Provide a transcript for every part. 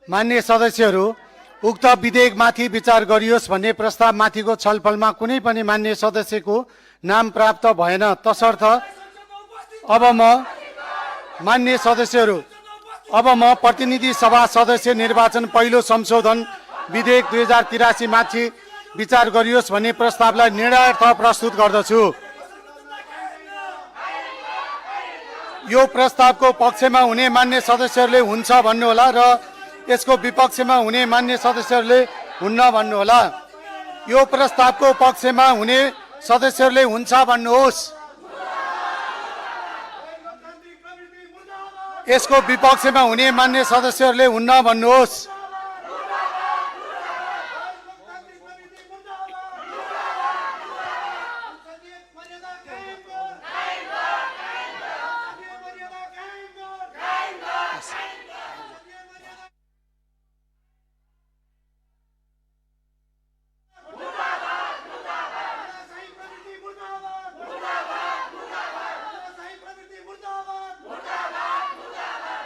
मान्य सदस्यहरू, उक्त विधेयकमाथि विचार गरियोस् भन्ने प्रस्तावमाथिको छलफलमा कुनै पनि मान्य सदस्यको नाम प्राप्त भएन। तसर्थ अब म प्रतिनिधि सभा सदस्य निर्वाचन पहिलो संशोधन विधेयक 2083 माथि विचार गरियोस् भन्ने प्रस्तावलाई निर्णयार्थ प्रस्तुत गर्दछु। यो प्रस्तावको पक्षमा हुने मान्य सदस्यहरूले हुन्छ भन्नुहोला र यसको विपक्षमा हुने मान्य सदस्यहरूले हुन्न भन्नुहोला। यो प्रस्तावको पक्षमा हुने सदस्यहरूले हुन्छ भन्नुहोस्। यसको विपक्षमा हुने मान्य सदस्यहरूले हुन्न भन्नुहोस्।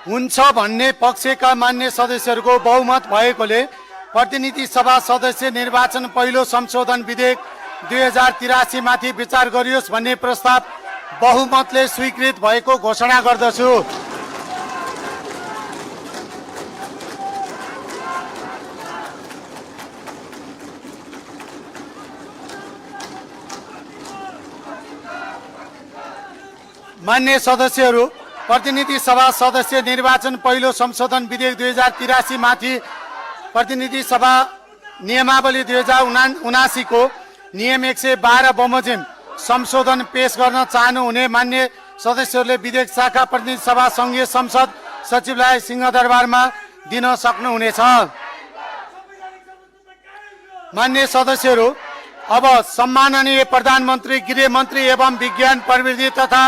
हुन्छ भन्ने पक्षका मान्य सदस्यहरूको बहुमत भएकोले प्रतिनिधि सभा सदस्य निर्वाचन पहिलो संशोधन विधेयक 2083 माथि विचार गरियोस् भन्ने प्रस्ताव बहुमतले स्वीकृत भएको घोषणा गर्दछु। मान्य सदस्यहरू, प्रतिनिधि सभा सदस्य निर्वाचन पहिलो संशोधन विधेयक 2083 माथि प्रतिनिधि सभा नियमावली 2079 को नियम 112 बमोजिम संशोधन पेश गर्न चाहनुहुने मान्य सदस्यहरूले विधेयक शाखा प्रतिनिधि सभा संघीय संसद सचिवालय सिंहदरबारमा दिन सक्नुहुनेछ। मान्य सदस्यहरू, अब सम्माननीय प्रधानमन्त्री, गृहमन्त्री एवं विज्ञान प्रविधि तथा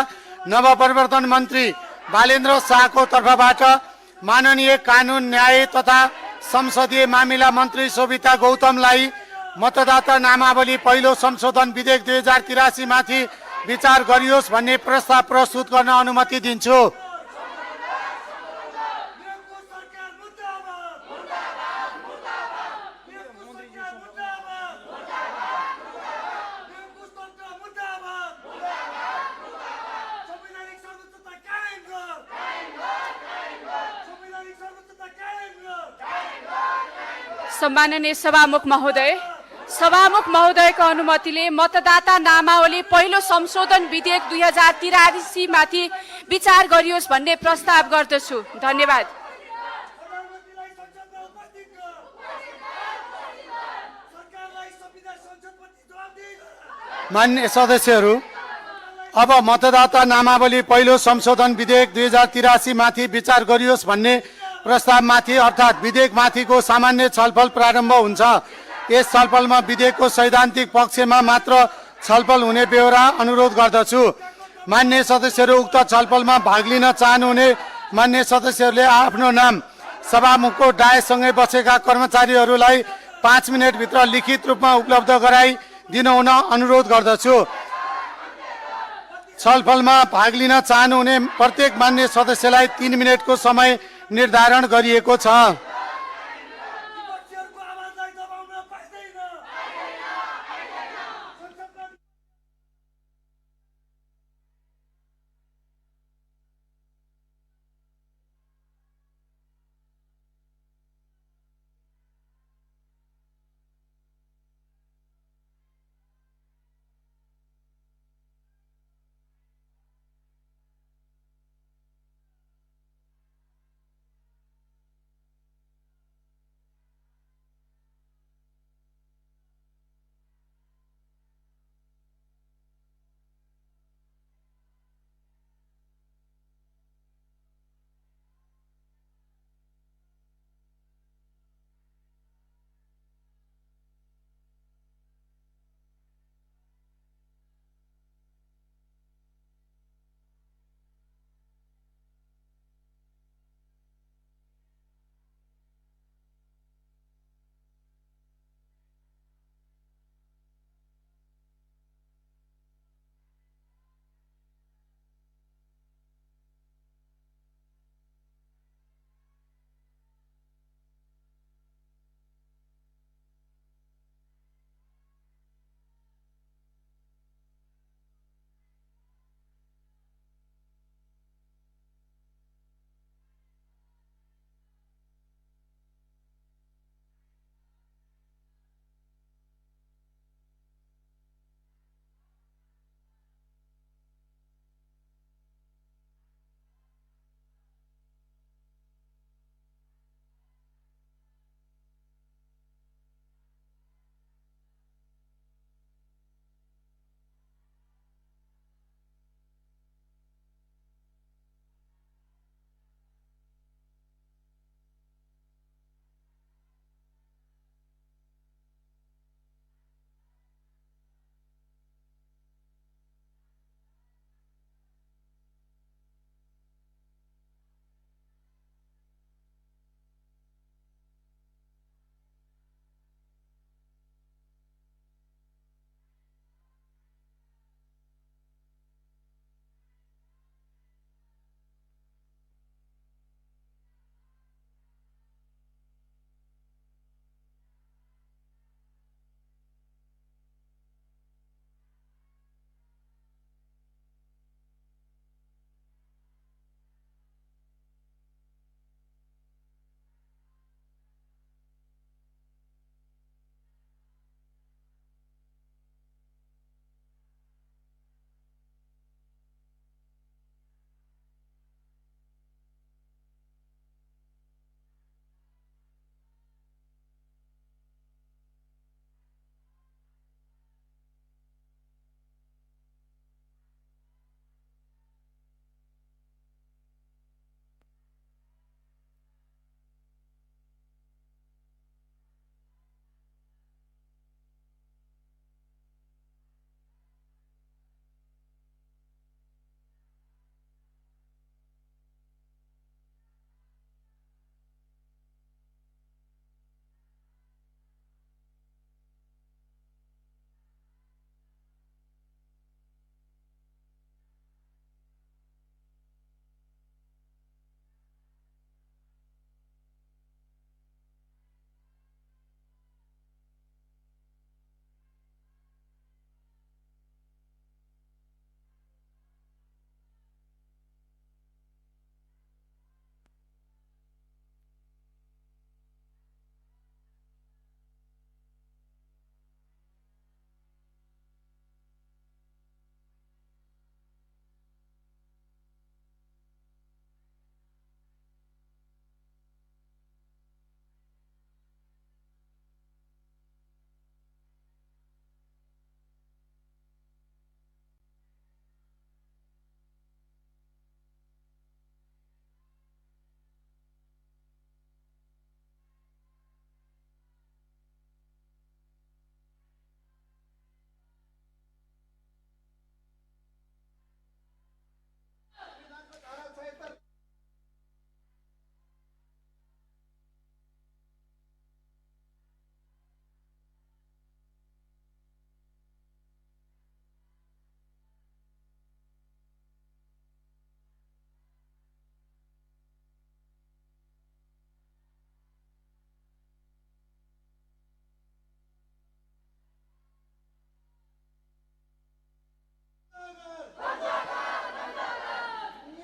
नवप्रवर्तन मन्त्री बालेन्द्र शाहको तर्फबाट माननीय कानुन, न्याय तथा संसदीय मामिला मन्त्री शोभिता गौतमलाई मतदाता नामावली पहिलो संशोधन विधेयक 2083 माथि विचार गरियोस् भन्ने प्रस्ताव प्रस्तुत गर्न अनुमति दिन्छु। सम्माननीय सभामुख महोदयको अनुमतिले मतदाता नामावली पहिलो संशोधन विधेयक 2083 माथि विचार गरियोस् भन्ने प्रस्ताव गर्दछु। धन्यवाद। मान्य सदस्यहरू, अब मतदाता नामावली पहिलो संशोधन विधेयक 2083 माथि विचार गरियोस् भन्ने प्रस्तावमाथि अर्थात् विधेयकमाथिको सामान्य छलफल प्रारम्भ हुन्छ। यस छलफलमा विधेयकको सैद्धान्तिक पक्षमा मात्र छलफल हुने बेहोरा अनुरोध गर्दछु। मान्य सदस्यहरू, उक्त छलफलमा भाग लिन चाहनुहुने मान्य सदस्यहरूले आफ्नो नाम सभामुखको डायसँगै बसेका कर्मचारीहरूलाई 5 मिनेटभित्र लिखित रूपमा उपलब्ध गराइदिन हुन अनुरोध गर्दछु। छलफलमा भाग लिन चाहनुहुने प्रत्येक मान्य सदस्यलाई 3 मिनेटको समय निर्धारण गरिएको छ।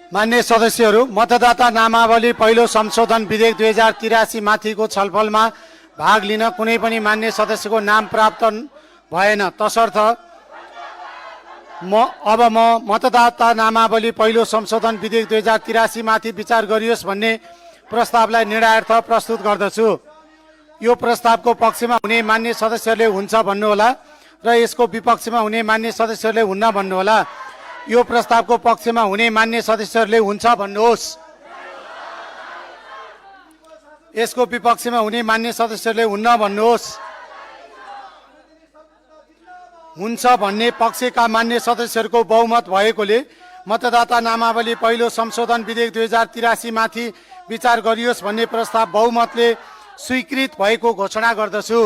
मान्य सदस्यहरू, मतदाता नामावली पहिलो संशोधन विधेयक 2083 माथिको छलफलमा भाग लिन कुनै पनि मान्य सदस्यको नाम प्राप्त भएन। तसर्थ म मतदाता नामावली पहिलो संशोधन विधेयक 2083 माथि विचार गरियोस् भन्ने प्रस्तावलाई निर्णयार्थ प्रस्तुत गर्दछु। यो प्रस्तावको पक्षमा हुने मान्य सदस्यहरूले हुन्छ भन्नुहोला र यसको विपक्षमा हुने मान्य सदस्यहरूले हुन्न भन्नुहोला। यो प्रस्तावको पक्षमा हुने मान्य सदस्यहरूले हुन्छ भन्नुहोस्। यसको विपक्षमा हुने मान्य सदस्यहरूले हुन्न भन्नुहोस्। हुन्छ भन्ने पक्षका मान्य सदस्यहरूको बहुमत भएकोले मतदाता नामावली पहिलो संशोधन विधेयक 2083 माथि विचार गरियोस् भन्ने प्रस्ताव बहुमतले स्वीकृत भएको घोषणा गर्दछु।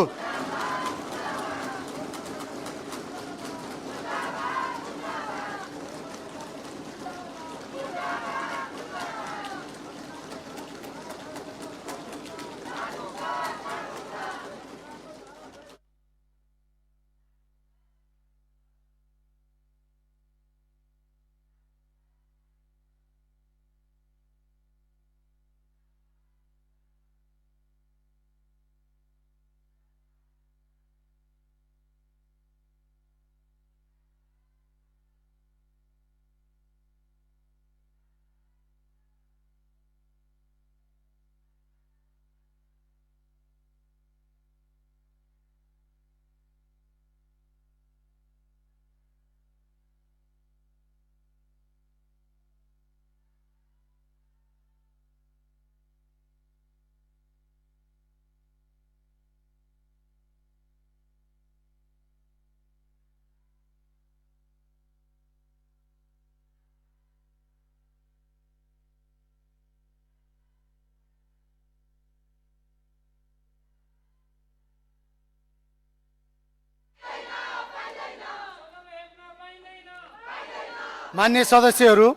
मान्य सदस्यहरू,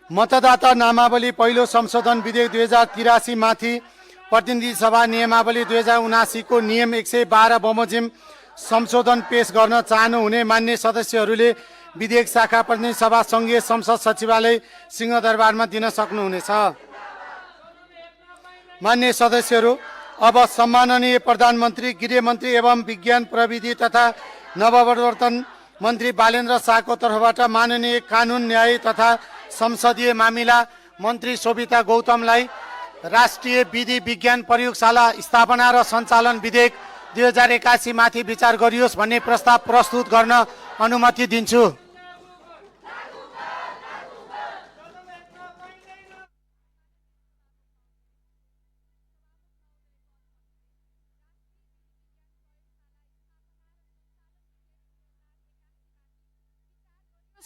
मतदाता नामावली पहिलो संशोधन विधेयक 2083 माथि प्रतिनिधि सभा नियमावली 2079 को नियम 112 बमोजिम संशोधन पेश गर्न चाहनुहुने मान्य सदस्यहरूले विधेयक शाखा प्रतिनिधि सभा संघीय संसद सचिवालय सिंहदरबारमा दिन सक्नुहुनेछ। मान्य सदस्यहरू, अब सम्माननीय प्रधानमन्त्री, गृहमन्त्री एवं विज्ञान प्रविधि तथा नवप्रवर्तन मन्त्री बालेन्द्र शाहको तर्फबाट माननीय कानुन न्याय तथा संसदीय मामिला मन्त्री शोभिता गौतमलाई राष्ट्रिय विधि विज्ञान प्रयोगशाला स्थापना र सञ्चालन विधेयक 2081 माथि विचार गरियोस् भन्ने प्रस्ताव प्रस्तुत गर्न अनुमति दिन्छु।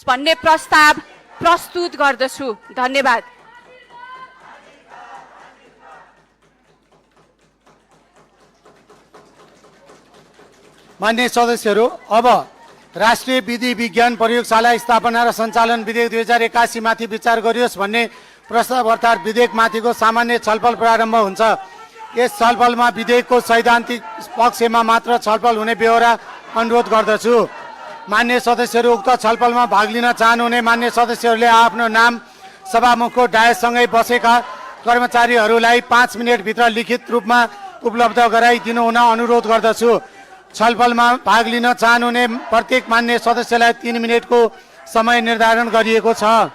भन्ने प्रस्ताव प्रस्तुत गर्दछु। धन्यवाद। मान्य सदस्यहरू, अब राष्ट्रिय विधि विज्ञान प्रयोगशाला स्थापना र सञ्चालन विधेयक 2081 माथि विचार गरियोस् भन्ने प्रस्ताव अर्थात् विधेयक माथिको सामान्य छलफल प्रारम्भ हुन्छ। यस छलफलमा विधेयकको सैद्धान्तिक पक्षमा मात्र छलफल हुने बेहोरा अनुरोध गर्दछु। मान्य सदस्यहरू, उक्त छलफलमा भाग लिन चाहनुहुने मान्य सदस्यहरूले आफ्नो नाम सभामुखको डायससँगै बसेका कर्मचारीहरूलाई 5 मिनेटभित्र लिखित रूपमा उपलब्ध गराइदिनु हुन अनुरोध गर्दछु। छलफलमा भाग लिन चाहनुहुने प्रत्येक मान्य सदस्यलाई 3 मिनेटको समय निर्धारण गरिएको छ।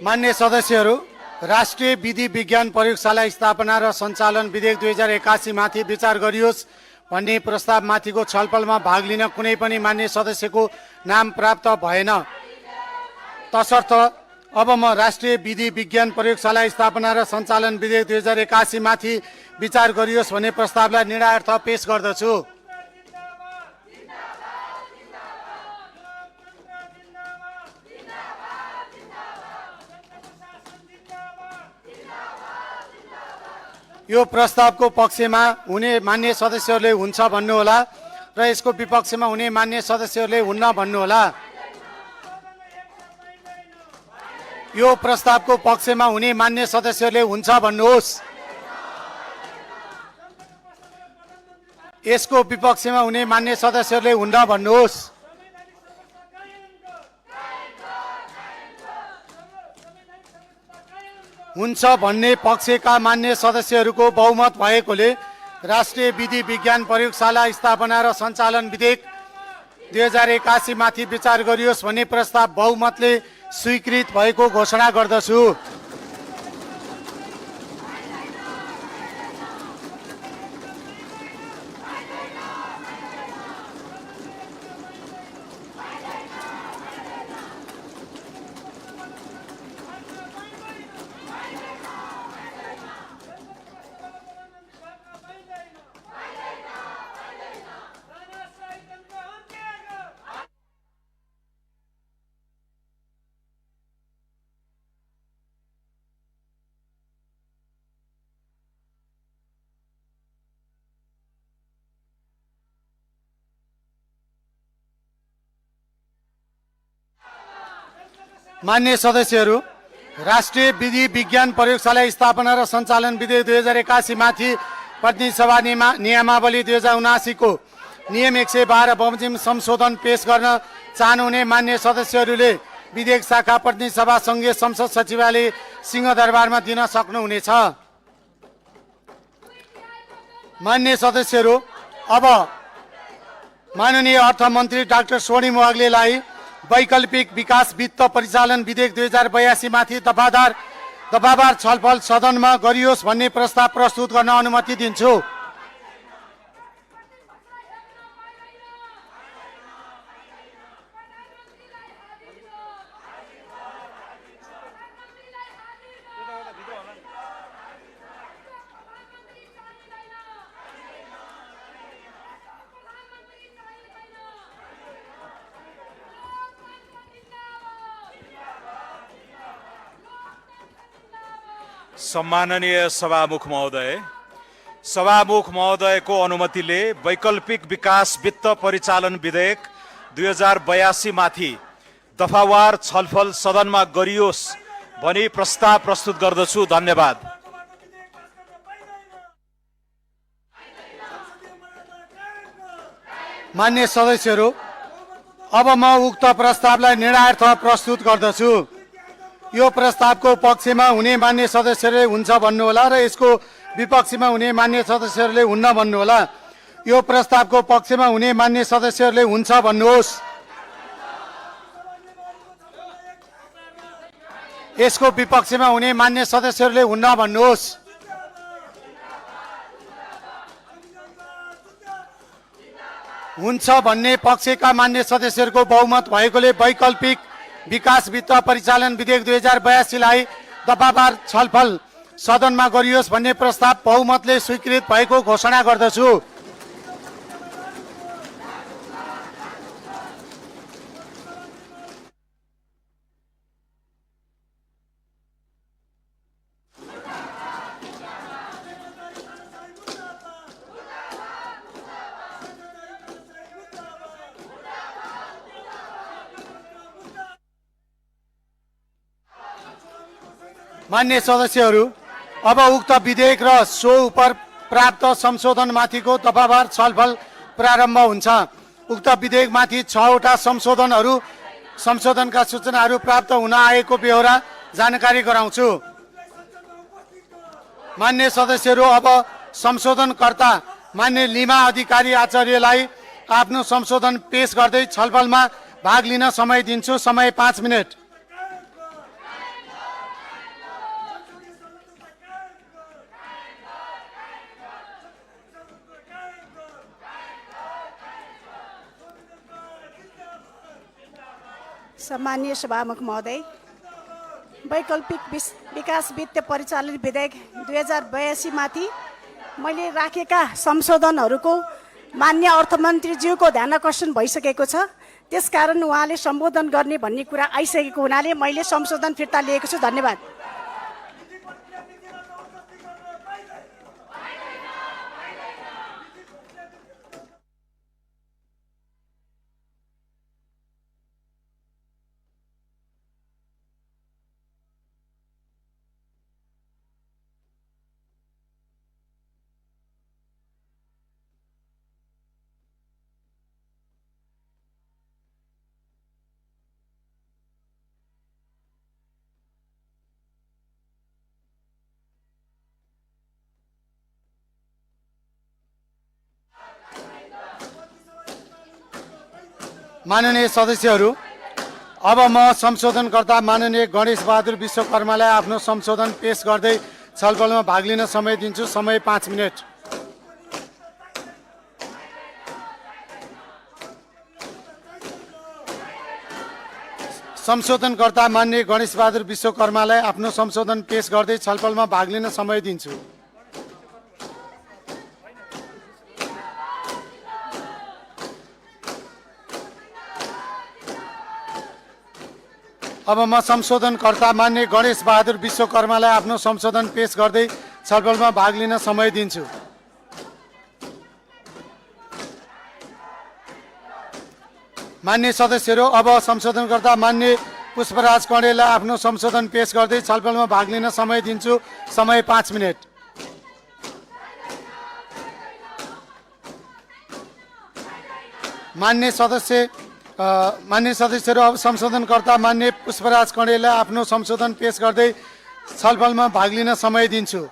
मान्य सदस्यहरू, राष्ट्रिय विधि विज्ञान प्रयोगशाला स्थापना र सञ्चालन विधेयक 2081 माथि विचार गरियोस् भन्ने प्रस्तावमाथिको छलफलमा भाग लिन कुनै पनि मान्य सदस्यको नाम प्राप्त भएन। तसर्थ अब म राष्ट्रिय विधि विज्ञान प्रयोगशाला स्थापना र सञ्चालन विधेयक 2081 माथि विचार गरियोस् भन्ने प्रस्तावलाई निर्णयार्थ पेश गर्दछु। यो प्रस्तावको पक्षमा हुने मान्य सदस्यहरूले हुन्छ भन्नुहोला र यसको विपक्षमा हुने मान्य सदस्यहरूले हुन्न भन्नुहोला। यो प्रस्तावको पक्षमा हुने मान्य सदस्यहरूले हुन्छ भन्नुहोस्। यसको विपक्षमा हुने मान्य सदस्यहरूले हुन्न भन्नुहोस्। हुन्छ भन्ने पक्षका मान्य सदस्यहरूको बहुमत भएकोले राष्ट्रिय विधि विज्ञान प्रयोगशाला स्थापना र सञ्चालन विधेयक 2081 माथि विचार गरियोस् भन्ने प्रस्ताव बहुमतले स्वीकृत भएको घोषणा गर्दछु। मान्य सदस्यहरू, राष्ट्रिय विधि विज्ञान प्रयोगशाला स्थापना र सञ्चालन विधेयक 2081 माथि प्रतिनिधि सभा नियमावली 2079 को नियम 112 बमोजिम संशोधन पेश गर्न चाहनुहुने मान्य सदस्यहरूले विधेयक शाखा प्रतिनिधि सभा संघीय संसद सचिवालय सिंहदरबारमा दिन सक्नुहुनेछ। मान्य सदस्यहरू, अब माननीय अर्थमन्त्री डाक्टर स्वर्णिम वाग्लेलाई वैकल्पिक विकास वित्त परिचालन विधेयक 2082 माथि दफावार छलफल सदनमा गरियोस् भन्ने प्रस्ताव प्रस्तुत गर्न अनुमति दिन्छु। सम्माननीय सभामुख महोदयको अनुमतिले वैकल्पिक विकास वित्त परिचालन विधेयक 2082 माथि दफावार छलफल सदनमा गरियोस् भनी प्रस्ताव प्रस्तुत गर्दछु। धन्यवाद। मान्य सदस्यहरू, अब म उक्त प्रस्तावलाई निर्णयार्थ प्रस्तुत गर्दछु। यो प्रस्तावको पक्षमा हुने मान्य सदस्यहरूले हुन्छ भन्नुहोला र यसको विपक्षमा हुने मान्य सदस्यहरूले हुन्न भन्नुहोला। यो प्रस्तावको पक्षमा हुने मान्य सदस्यहरूले हुन्छ भन्नुहोस्। यसको विपक्षमा हुने मान्य सदस्यहरूले हुन्न भन्नुहोस्। हुन्छ भन्ने पक्षका मान्य सदस्यहरूको बहुमत भएकोले वैकल्पिक विकास वित्त परिचालन विधेयक 2082 लाई दफावार छलफल सदनमा गरियोस् भन्ने प्रस्ताव बहुमतले स्वीकृत भएको घोषणा गर्दछु। मान्य सदस्यहरू, अब उक्त विधेयक र सो उपर प्राप्त संशोधनमाथिको दफावार छलफल प्रारम्भ हुन्छ। उक्त विधेयकमाथि 6 वटा संशोधनका सूचनाहरू प्राप्त हुन आएको बेहोरा जानकारी गराउँछु। मान्य सदस्यहरू, अब संशोधनकर्ता मान्य लिमा अधिकारी आचार्यलाई आफ्नो संशोधन पेश गर्दै छलफलमा भाग लिन समय दिन्छु। समय 5 मिनेट। सम्मानीय सभामुख महोदय, वैकल्पिक विकास वित्त परिचालन विधेयक 2082 माथि मैले राखेका संशोधनहरूको मान्य अर्थमन्त्रीज्यूको ध्यानाकर्षण भइसकेको छ। त्यसकारण उहाँले सम्बोधन गर्ने भन्ने कुरा आइसकेको हुनाले मैले संशोधन फिर्ता लिएको छु। धन्यवाद। माननीय सदस्यहरू, अब म संशोधनकर्ता माननीय गणेश बहादुर विश्वकर्मालाई आफ्नो संशोधन पेश गर्दै छलफलमा भाग लिन समय दिन्छु। समय 5 मिनेट। संशोधनकर्ता माननीय गणेश बहादुर विश्वकर्मालाई आफ्नो संशोधन पेश गर्दै छलफलमा भाग लिन समय दिन्छु। अब म संशोधनकर्ता मान्य गणेश बहादुर विश्वकर्मालाई आफ्नो संशोधन पेश गर्दै छलफलमा भाग लिन समय दिन्छु। मान्य सदस्यहरू, अब संशोधनकर्ता मान्य पुष्पराज कँडेललाई आफ्नो संशोधन पेश गर्दै छलफलमा भाग लिन समय दिन्छु। समय 5 मिनेट। मान्य सदस्यहरू, अब संशोधनकर्ता मान्य पुष्पराज कँडेललाई आफ्नो संशोधन पेश गर्दै छलफलमा भाग लिन समय दिन्छु।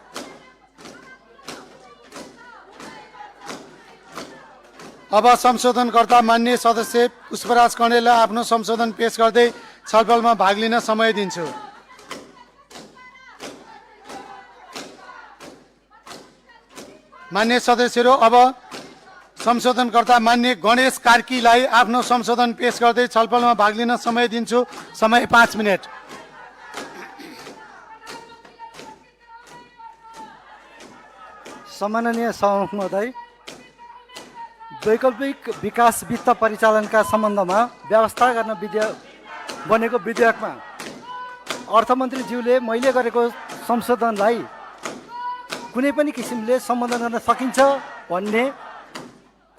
अब संशोधनकर्ता मान्य सदस्य पुष्पराज कँडेललाई आफ्नो संशोधन पेश गर्दै छलफलमा भाग लिन समय दिन्छु। मान्य सदस्यहरू, अब संशोधनकर्ता मान्य गणेश कार्कीलाई आफ्नो संशोधन पेश गर्दै छलफलमा भाग लिन समय दिन्छु। समय 5 मिनेट। सम्माननीय सभामुख महोदय, वैकल्पिक विकास वित्त परिचालनका सम्बन्धमा व्यवस्था गर्न बनेको विधेयकमा अर्थमन्त्रीज्यूले मैले गरेको संशोधनलाई कुनै पनि किसिमले सम्बोधन गर्न सकिन्छ भन्ने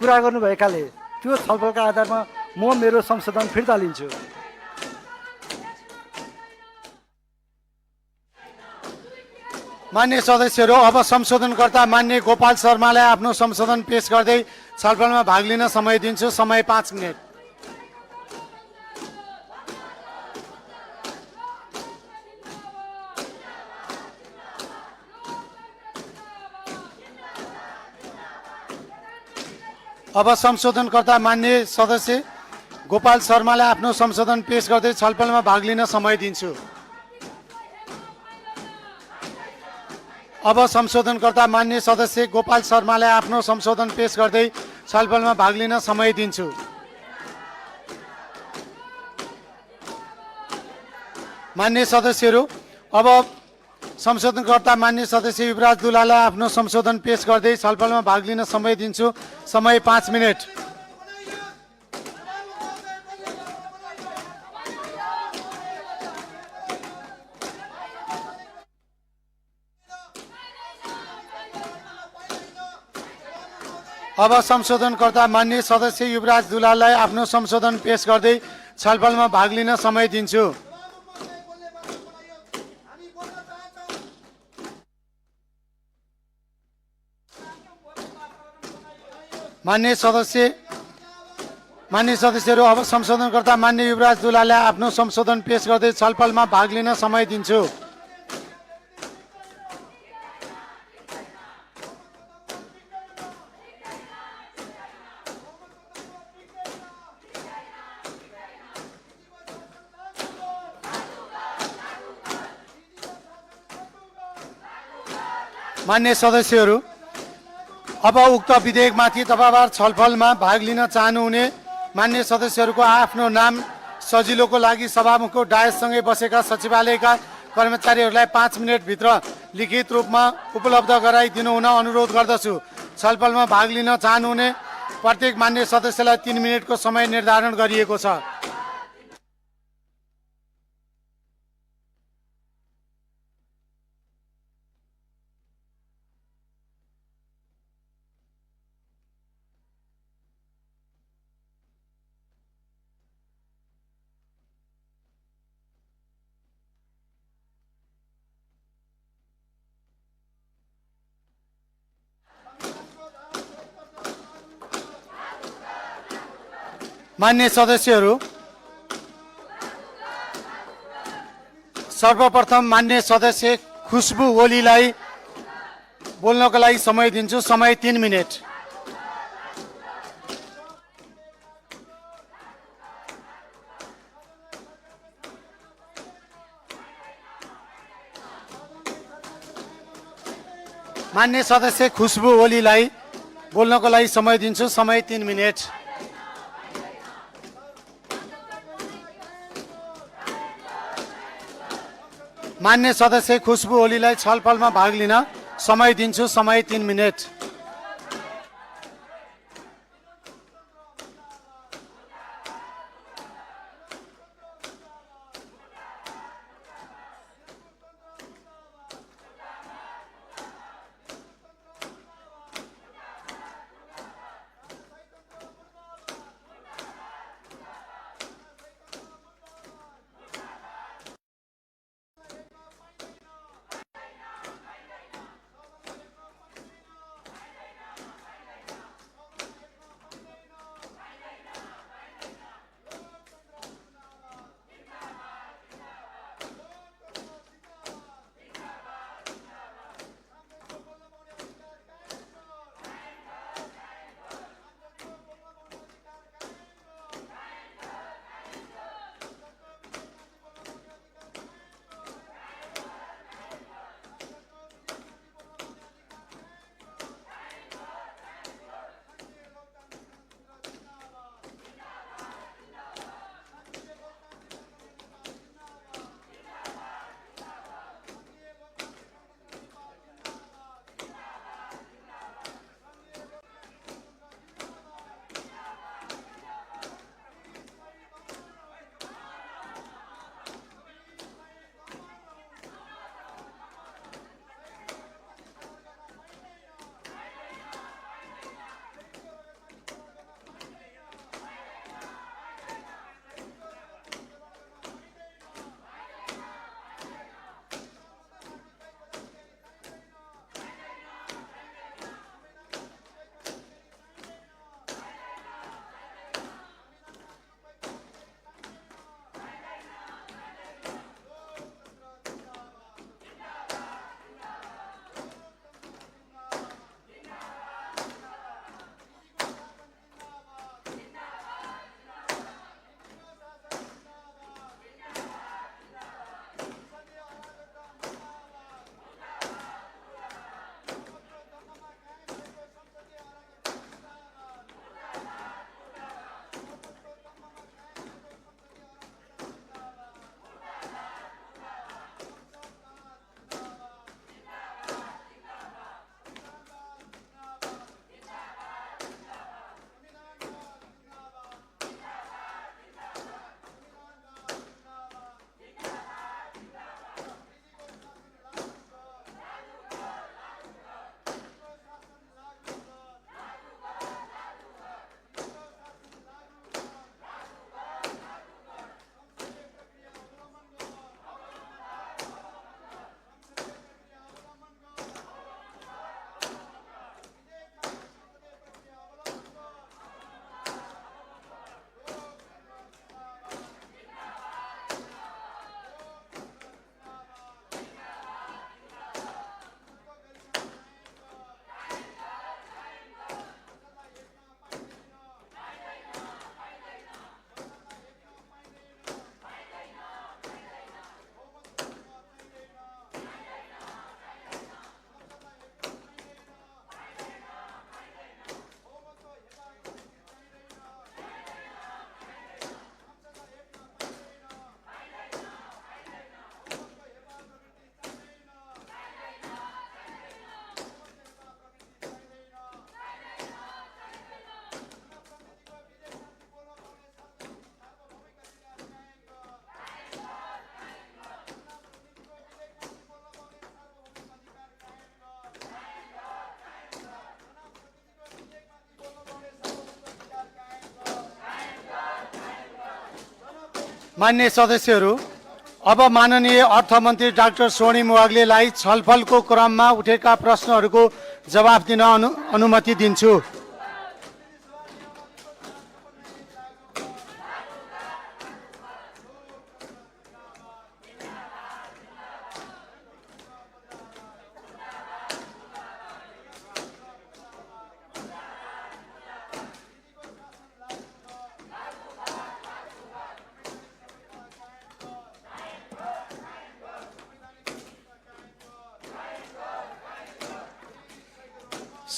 कुरा गर्नुभएकाले त्यो छलफलका आधारमा म मेरो संशोधन फिर्ता लिन्छु। मान्य सदस्यहरू, अब संशोधनकर्ता मान्य गोपाल शर्मालाई आफ्नो संशोधन पेश गर्दै छलफलमा भाग लिन समय दिन्छु। समय 5 मिनेट। अब संशोधनकर्ता मान्य सदस्य गोपाल शर्मालाई आफ्नो संशोधन पेश गर्दै छलफलमा भाग लिन समय दिन्छु। अब संशोधनकर्ता मान्य सदस्य गोपाल शर्मालाई आफ्नो संशोधन पेश गर्दै छलफलमा भाग लिन समय दिन्छु। मान्य सदस्यहरू, अब संशोधनकर्ता मान्य सदस्य युवराज दुलालाई आफ्नो संशोधन पेश गर्दै छलफलमा भाग लिन समय दिन्छु। समय 5 मिनेट। अब संशोधनकर्ता मान्य सदस्य युवराज दुलाललाई आफ्नो संशोधन पेश गर्दै छलफलमा भाग लिन समय दिन्छु। मान्य सदस्यहरू, अब संशोधनकर्ता मान्य युवराज दुलाललाई आफ्नो संशोधन पेश गर्दै छलफलमा भाग लिन समय दिन्छु। मान्य सदस्यहरू, अब उक्त विधेयकमाथि दफावार छलफलमा भाग लिन चाहनुहुने मान्य सदस्यहरूको आफ्नो नाम सजिलोको लागि सभामुखको डायससँगै बसेका सचिवालयका कर्मचारीहरूलाई 5 मिनटभित्र लिखित रूपमा उपलब्ध गराइदिनु हुन अनुरोध गर्दछु। छलफलमा भाग लिन चाहनुहुने प्रत्येक मान्य सदस्यलाई 3 मिनटको समय निर्धारण गरिएको छ। मान्य सदस्यहरू, सर्वप्रथम मान्य सदस्य खुशबु ओलीलाई बोल्नको लागि समय दिन्छु। समय 3 मिनट। मान्य सदस्य खुशबु ओलीलाई बोल्नको लागि समय दिन्छु। समय 3 मिनट। मान्य सदस्य खुशबु ओलीलाई छलफलमा भाग लिन समय दिन्छु। समय 3 मिनट। मान्य सदस्यहरू, अब माननीय अर्थमन्त्री डाक्टर स्वर्णिम वाग्लेलाई छलफलको क्रममा उठेका प्रश्नहरूको जवाफ दिन अनुमति दिन्छु।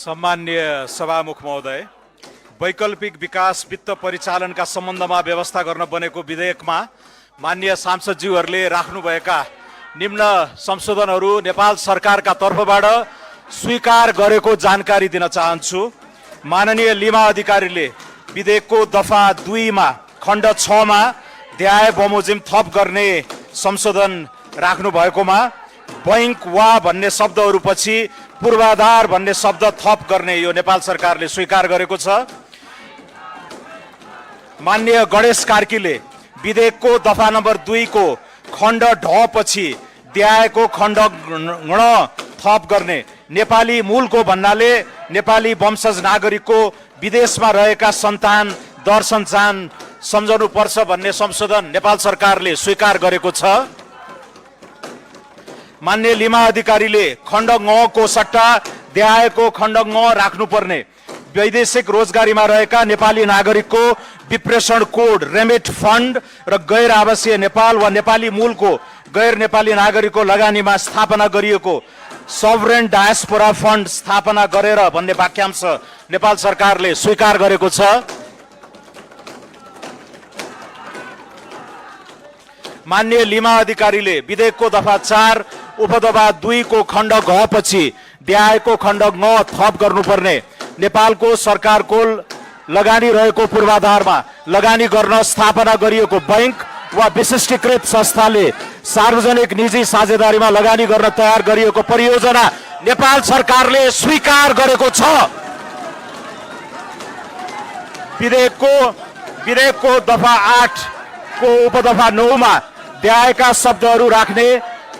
सम्मान्य सभामुख महोदय, वैकल्पिक विकास वित्त परिचालनका सम्बन्धमा व्यवस्था गर्न बनेको विधेयकमा माननीय सांसदज्यूहरूले राख्नुभएका निम्न संशोधनहरू नेपाल सरकारका तर्फबाट स्वीकार गरेको जानकारी दिन चाहन्छु। माननीय लिमा अधिकारीले विधेयकको दफा 2 मा खण्ड 6 मा द्याय बमोजिम थप गर्ने संशोधन राख्नु भएकोमा बैंक वा भन्ने शब्दहरू पछि पूर्वाधार भन्ने शब्द थप गर्ने यो नेपाल सरकारले स्वीकार गरेको छ। माननीय गणेश कार्कीले विधेयकको दफा नम्बर 2 को खण्ड ढ पछि द्यायको खण्ड ण थप गर्ने, नेपाली मूलको भन्नाले नेपाली वंशज नागरिकको विदेशमा रहेका सन्तान दर्शन चान सम्झनु पर्छ भन्ने संशोधन नेपाल सरकारले स्वीकार गरेको छ। मान्य लिमा अधिकारीले खण्ड ङ को सट्टा द्यायको खण्ड ङ राख्नुपर्ने, वैदेशिक रोजगारीमा रहेका नेपाली नागरिकको विप्रेषण कोड, रेमिट फन्ड र गैर आवासीय नेपाल वा नेपाली मूलको गैर नेपाली नागरिकको लगानीमा स्थापना गरिएको सभरेन डायस्पोरा फन्ड स्थापना गरेर भन्ने वाक्यांश नेपाल सरकारले स्वीकार गरेको छ। मान्य लिमा अधिकारीले विधेयकको दफा 4 उपदफा 2 को खण्ड घ पछि द्यायको खण्ड ङ थप गर्नुपर्ने, नेपालको सरकारको लगानी रहेको पूर्वाधारमा लगानी गर्न स्थापना गरिएको बैंक वा विशिष्टीकृत संस्थाले सार्वजनिक निजी साझेदारीमा लगानी गर्न तयार गरिएको परियोजना नेपाल सरकारले स्वीकार गरेको छ। विधेयकको दफा 8 को उपदफा 9 मा द्यायका शब्दहरू राख्ने,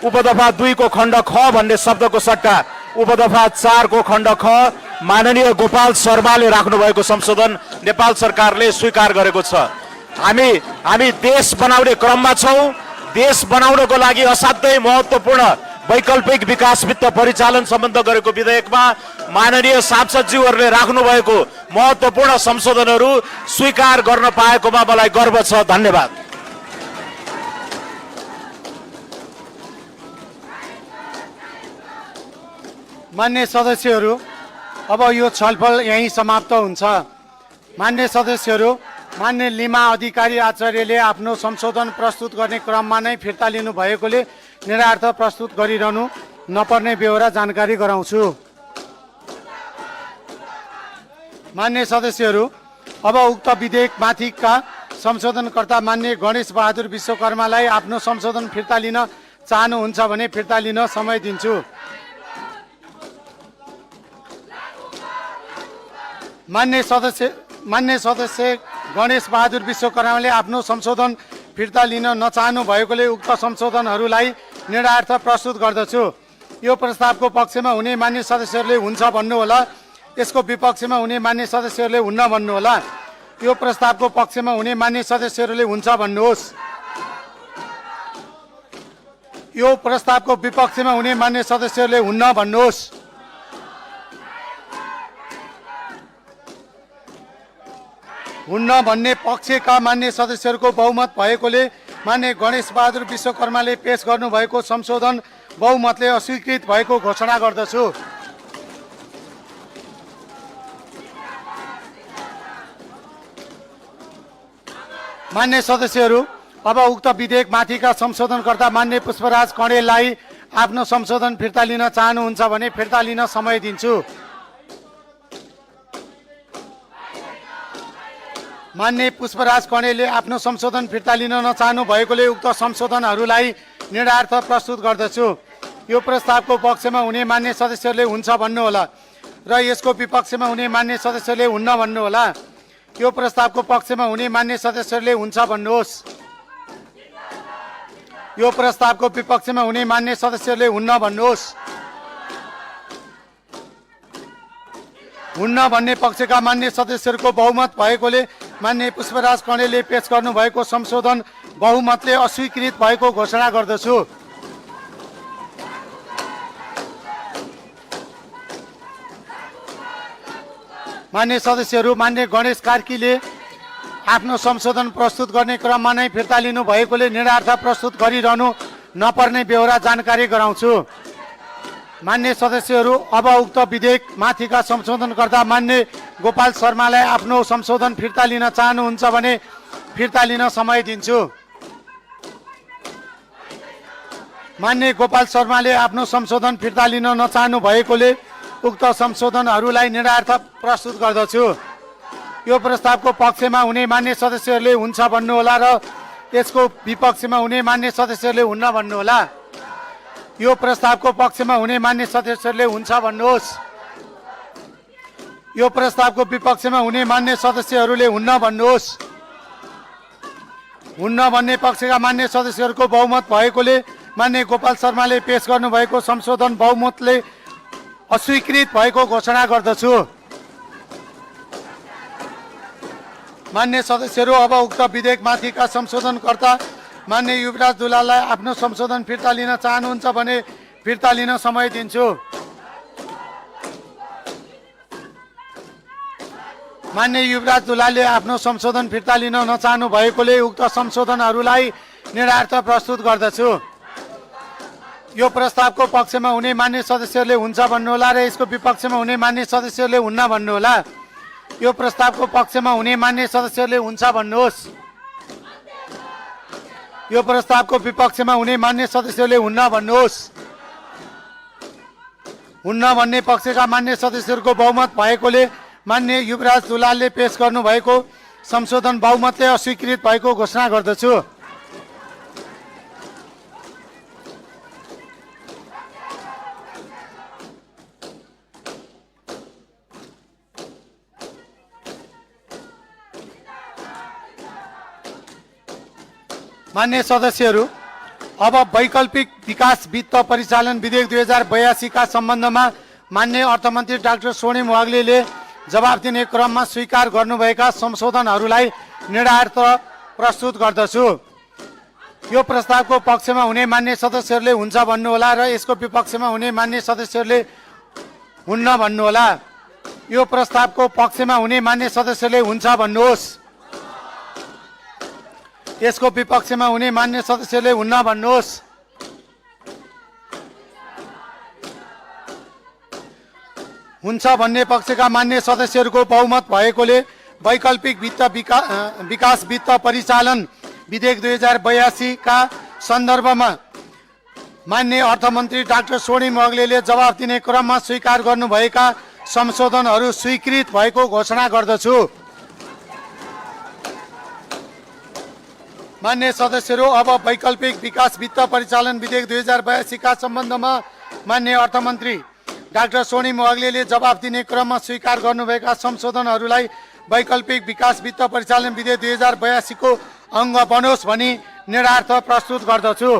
उपदफा 2 को खण्ड ख भन्ने शब्दको सट्टा उपदफा 4 को खण्ड ख माननीय गोपाल शर्माले राख्नु भएको संशोधन नेपाल सरकारले स्वीकार गरेको छ। हामी देश बनाउने क्रममा छौं। देश बनाउनको लागि असाध्यै महत्त्वपूर्ण वैकल्पिक विकास वित्त परिचालन सम्बन्ध गरेको विधेयकमा माननीय सांसदज्यूहरूले राख्नु भएको महत्त्वपूर्ण संशोधनहरू स्वीकार गर्न पाएकोमा मलाई गर्व छ। धन्यवाद। मान्य सदस्यहरू, अब यो छलफल यही समाप्त हुन्छ। मान्य सदस्यहरू, मान्य लिमा अधिकारी आचार्यले आफ्नो संशोधन प्रस्तुत गर्ने क्रममा नै फिर्ता लिनु भएकोले निरार्थ प्रस्तुत गरिरहनु नपर्ने बेहोरा जानकारी गराउँछु। मान्य सदस्यहरू, अब उक्त विधेयकमाथिका संशोधनकर्ता मान्य गणेश बहादुर विश्वकर्मालाई आफ्नो संशोधन फिर्ता लिन चाहनुहुन्छ भने फिर्ता लिन समय दिन्छु। मान्य सदस्य गणेश बहादुर विश्वकर्माले आफ्नो संशोधन फिर्ता लिन नचाहनु भएकोले उक्त संशोधनहरूलाई निरार्थ प्रस्तुत गर्दछु। यो प्रस्तावको पक्षमा हुने मान्य सदस्यहरूले हुन्छ भन्नुहोला, यसको विपक्षमा हुने मान्य सदस्यहरूले हुन्न भन्नुहोला। यो प्रस्तावको पक्षमा हुने मान्य सदस्यहरूले हुन्छ भन्नुहोस्। यो प्रस्तावको विपक्षमा हुने मान्य सदस्यहरूले हुन्न भन्नुहोस्। हुन्न भन्ने पक्षका मान्य सदस्यहरूको बहुमत भएकोले मान्य गणेश बहादुर विश्वकर्माले पेश गर्नुभएको संशोधन बहुमतले अस्वीकृत भएको घोषणा गर्दछु। मान्य सदस्यहरू, अब उक्त विधेयकमाथिका संशोधनकर्ता मान्य पुष्पराज कँडेललाई आफ्नो संशोधन फिर्ता लिन चाहनुहुन्छ भने फिर्ता लिन समय दिन्छु। मान्य पुष्पराज कँडेलले आफ्नो संशोधन फिर्ता लिन नचाहनु भएकोले उक्त संशोधनहरूलाई निरार्थ प्रस्तुत गर्दछु। यो प्रस्तावको पक्षमा हुने मान्य सदस्यहरूले हुन्छ भन्नुहोला र यसको विपक्षमा हुने मान्य सदस्यहरूले हुन्न भन्नुहोला। यो प्रस्तावको पक्षमा हुने मान्य सदस्यहरूले हुन्छ भन्नुहोस्। यो प्रस्तावको विपक्षमा हुने मान्य सदस्यहरूले हुन्न भन्नुहोस्। हुन्न भन्ने पक्षका मान्य सदस्यहरूको बहुमत भएकोले मान्य पुष्पराज कँडेलले पेश गर्नुभएको संशोधन बहुमतले अस्वीकृत भएको घोषणा गर्दछु। मान्य सदस्यहरू, मान्य गणेश कार्कीले आफ्नो संशोधन प्रस्तुत गर्ने क्रममा नै फिर्ता लिनु भएकोले निर्णार्थ प्रस्तुत गरिरहनु नपर्ने बेहोरा जानकारी गराउँछु। मान्य सदस्यहरू, अब उक्त विधेयक माथिका संशोधनकर्ता मान्य गोपाल शर्मालाई आफ्नो संशोधन फिर्ता लिन चाहनुहुन्छ भने फिर्ता लिन समय दिन्छु। मान्य गोपाल शर्माले आफ्नो संशोधन फिर्ता लिन नचाहनु भएकोले उक्त संशोधनहरूलाई निर्णार्थ प्रस्तुत गर्दछु। यो प्रस्तावको पक्षमा हुने मान्य सदस्यहरूले हुन्छ भन्नुहोला र यसको विपक्षमा हुने मान्य सदस्यहरूले हुन्न भन्नुहोला। यो प्रस्तावको पक्षमा हुने मान्य सदस्यहरूले हुन्छ भन्नुहोस्। यो प्रस्तावको विपक्षमा हुने मान्य सदस्यहरूले हुन्न भन्नुहोस्। हुन्न भन्ने पक्षका मान्य सदस्यहरूको बहुमत भएकोले मान्य गोपाल शर्माले पेश गर्नुभएको संशोधन बहुमतले अस्वीकृत भएको घोषणा गर्दछु। मान्य सदस्यहरू, अब उक्त विधेयकमाथिका संशोधनकर्ता मान्य युवराज दुलाललाई आफ्नो संशोधन फिर्ता लिन चाहनुहुन्छ भने फिर्ता लिन समय दिन्छु। मान्य युवराज दुलालले आफ्नो संशोधन फिर्ता लिन नचाहनु भएकोले उक्त संशोधनहरूलाई निर्णार्थ प्रस्तुत गर्दछु। यो प्रस्तावको पक्षमा हुने मान्य सदस्यहरूले हुन्छ भन्नुहोला र यसको विपक्षमा हुने मान्य सदस्यहरूले हुन्न भन्नुहोला। यो प्रस्तावको पक्षमा हुने मान्य सदस्यहरूले हुन्छ भन्नुहोस्। यो प्रस्तावको विपक्षमा हुने मान्य सदस्यहरूले हुन्न भन्नुहोस्। हुन्न भन्ने पक्षका मान्य सदस्यहरूको बहुमत भएकोले मान्य युवराज दुलालले पेश गर्नुभएको संशोधन बहुमतले अस्वीकृत भएको घोषणा गर्दछु। मान्य सदस्यहरू, अब वैकल्पिक विकास वित्त परिचालन विधेयक 2082 का सम्बन्धमा मान्य अर्थमन्त्री डाक्टर स्वर्णिम वाग्लेले जवाफ दिने क्रममा स्वीकार गर्नुभएका संशोधनहरूलाई निर्णार्थ प्रस्तुत गर्दछु। यो प्रस्तावको पक्षमा हुने मान्य सदस्यहरूले हुन्छ भन्नुहोला र यसको विपक्षमा हुने मान्य सदस्यहरूले हुन्न भन्नुहोला। यो प्रस्तावको पक्षमा हुने मान्य सदस्यहरूले हुन्छ भन्नुहोस्। यसको विपक्षमा हुने मान्य सदस्यहरूले हुन्न भन्नुहोस्। हुन्छ भन्ने पक्षका मान्य सदस्यहरूको बहुमत भएकोले वैकल्पिक विकास वित्त परिचालन विधेयक 2082 का सन्दर्भमा मान्य अर्थमन्त्री डाक्टर स्वर्णिम वाग्लेले जवाफ दिने क्रममा स्वीकार गर्नुभएका संशोधनहरू स्वीकृत भएको घोषणा गर्दछु। मान्य सदस्यहरू, अब वैकल्पिक विकास वित्त परिचालन विधेयक 2082 का सम्बन्धमा मान्य अर्थमन्त्री डाक्टर स्वर्णिम वाग्लेले जवाफ दिने क्रममा स्वीकार गर्नुभएका संशोधनहरूलाई वैकल्पिक विकास वित्त परिचालन विधेयक 2082 को अङ्ग बनोस् भनी निर्णार्थ प्रस्तुत गर्दछु।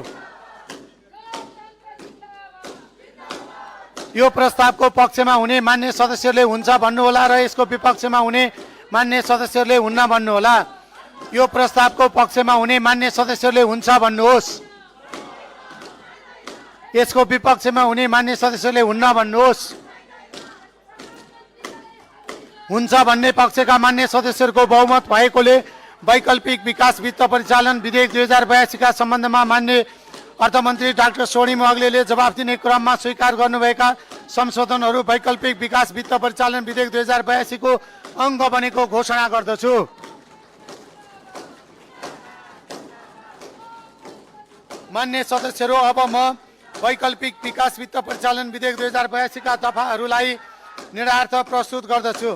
यो प्रस्तावको पक्षमा हुने मान्य सदस्यहरूले हुन्छ भन्नुहोला र यसको विपक्षमा हुने मान्य सदस्यहरूले हुन्न भन्नुहोला। यो प्रस्तावको पक्षमा हुने मान्य सदस्यहरूले हुन्छ भन्नुहोस्। यसको विपक्षमा हुने मान्य सदस्यहरूले हुन्न भन्नुहोस्। हुन्छ भन्ने पक्षका मान्य सदस्यहरूको बहुमत भएकोले वैकल्पिक विकास वित्त परिचालन विधेयक 2082 का सम्बन्धमा मान्य अर्थमन्त्री डाक्टर स्वर्णिम वाग्लेले जवाफ दिने क्रममा स्वीकार गर्नुभएका संशोधनहरू वैकल्पिक विकास वित्त परिचालन विधेयक 2082 को अङ्ग बनेको घोषणा गर्दछु। मान्य सदस्यहरू, अब म वैकल्पिक विकास वित्त परिचालन विधेयक 2082 का दफाहरूलाई निर्णार्थ प्रस्तुत गर्दछु।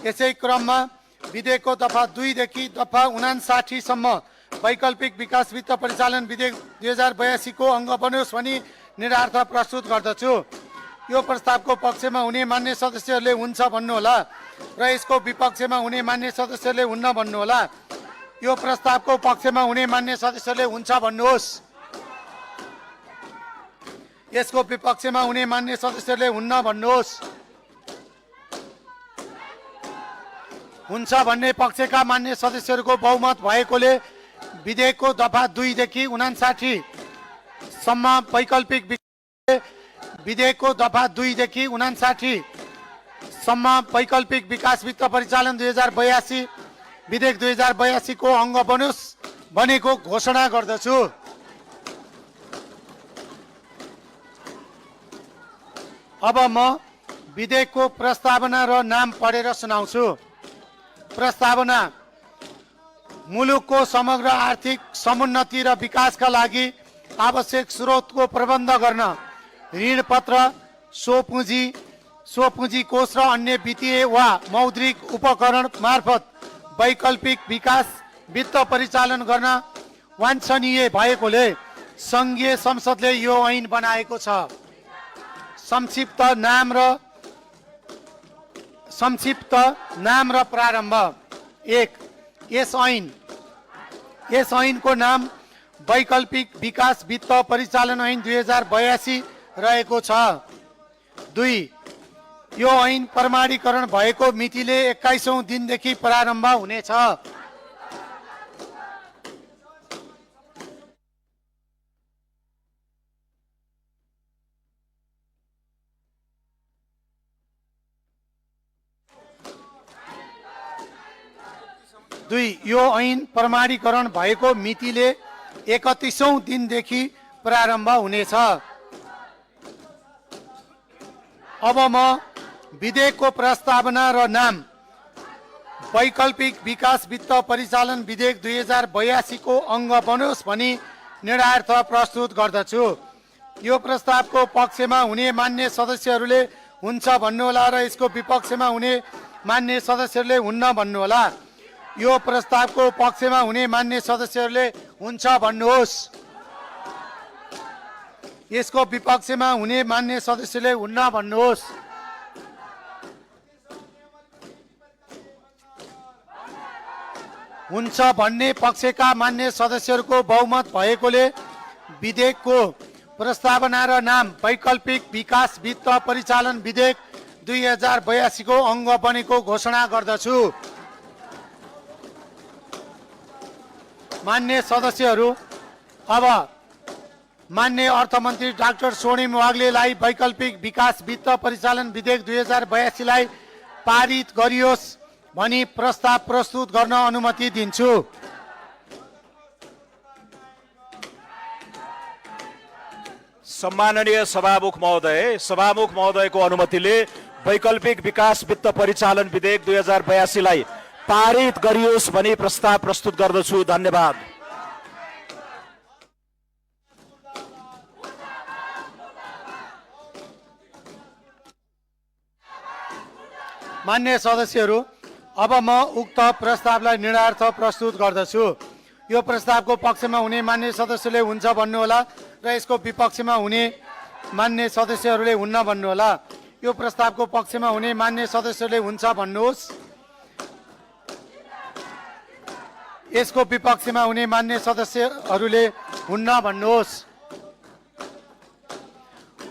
यसै क्रममा विधेयकको दफा 2 देखि दफा 59 सम्म वैकल्पिक विकास वित्त परिचालन विधेयक 2082 को अङ्ग बनोस् भनी निर्णार्थ प्रस्तुत गर्दछु। यो प्रस्तावको पक्षमा हुने मान्य सदस्यहरूले हुन्छ भन्नुहोला र यसको विपक्षमा हुने मान्य सदस्यहरूले हुन्न भन्नुहोला। यो प्रस्तावको पक्षमा हुने मान्य सदस्यहरूले हुन्छ भन्नुहोस्। यसको विपक्षमा हुने मान्य सदस्यहरूले हुन्न भन्नुहोस्। हुन्छ भन्ने पक्षका मान्य सदस्यहरूको बहुमत भएकोले विधेयकको दफा 2 देखि 59 सम्म वैकल्पिक विधेयकको दफा 2 देखि 59 सम्म वैकल्पिक विकास वित्त परिचालन 2082 विधेयक 2082 को अङ्ग बनेको घोषणा गर्दछु। अब म विधेयकको प्रस्तावना र नाम पढेर सुनाउँछु। प्रस्तावना: मुलुकको समग्र आर्थिक समुन्नति र विकासका लागि आवश्यक स्रोतको प्रबन्ध गर्न ऋण पत्र, स्वपुँजी कोष र अन्य वित्तीय वा मौद्रिक उपकरण मार्फत वैकल्पिक विकास वित्त परिचालन गर्न वाञ्छनीय भएकोले सङ्घीय संसदले यो ऐन बनाएको छ। संक्षिप्त नाम र प्रारम्भ। 1. यस ऐनको नाम वैकल्पिक विकास वित्त परिचालन ऐन 2082 रहेको छ। 2. यो ऐन प्रमाणीकरण भएको मितिले 21औं दिनदेखि प्रारम्भ हुनेछ। 2. यो ऐन प्रमाणीकरण भएको मितिले 31औं दिनदेखि प्रारम्भ हुनेछ। अब म विधेयकको प्रस्तावना र नाम वैकल्पिक विकास वित्त परिचालन विधेयक 2082 को अङ्ग बनोस् भनी निर्णयार्थ प्रस्तुत गर्दछु। यो प्रस्तावको पक्षमा हुने मान्य सदस्यहरूले हुन्छ भन्नुहोला र यसको विपक्षमा हुने मान्य सदस्यहरूले हुन्न भन्नुहोला। यो प्रस्तावको पक्षमा हुने मान्य सदस्यहरूले हुन्छ भन्नुहोस्। यसको विपक्षमा हुने मान्य सदस्यले हुन्न भन्नुहोस्। हुन्छ भन्ने पक्षका मान्य सदस्यहरूको बहुमत भएकोले विधेयकको प्रस्तावना र नाम वैकल्पिक विकास वित्त परिचालन विधेयक 2082 को अङ्ग बनेको घोषणा गर्दछु। मान्य सदस्यहरू, अब मान्य अर्थमन्त्री डाक्टर स्वर्णिम वाग्लेलाई वैकल्पिक विकास वित्त परिचालन विधेयक 2082 लाई पारित गरियोस् भनी प्रस्ताव प्रस्तुत गर्न अनुमति दिन्छु। सम्माननीय सभामुख महोदयको अनुमतिले वैकल्पिक विकास वित्त परिचालन विधेयक 2082 लाई पारित गरियोस् भनी प्रस्ताव प्रस्तुत गर्दछु। धन्यवाद। मान्य सदस्यहरू, अब म उक्त प्रस्तावलाई निर्णयार्थ प्रस्तुत गर्दछु। यो प्रस्तावको पक्षमा हुने मान्य सदस्यले हुन्छ भन्नुहोला र यसको विपक्षमा हुने मान्य सदस्यहरूले हुन्न भन्नुहोला। यो प्रस्तावको पक्षमा हुने मान्य सदस्यले हुन्छ भन्नुहोस्। यसको विपक्षमा हुने मान्य सदस्यहरूले हुन्न भन्नुहोस्।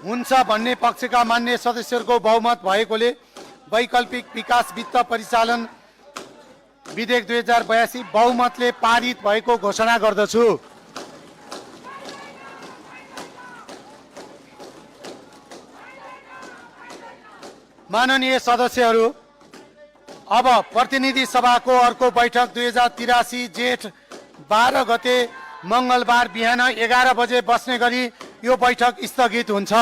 हुन्छ भन्ने पक्षका मान्य सदस्यहरूको बहुमत भएकोले वैकल्पिक विकास वित्त परिचालन विधेयक 2082 बहुमतले पारित भएको घोषणा गर्दछु। माननीय सदस्यहरू, अब प्रतिनिधि सभाको अर्को बैठक 2083 जेठ 12 गते मङ्गलबार बिहान 11 बजे बस्ने गरी यो बैठक स्थगित हुन्छ।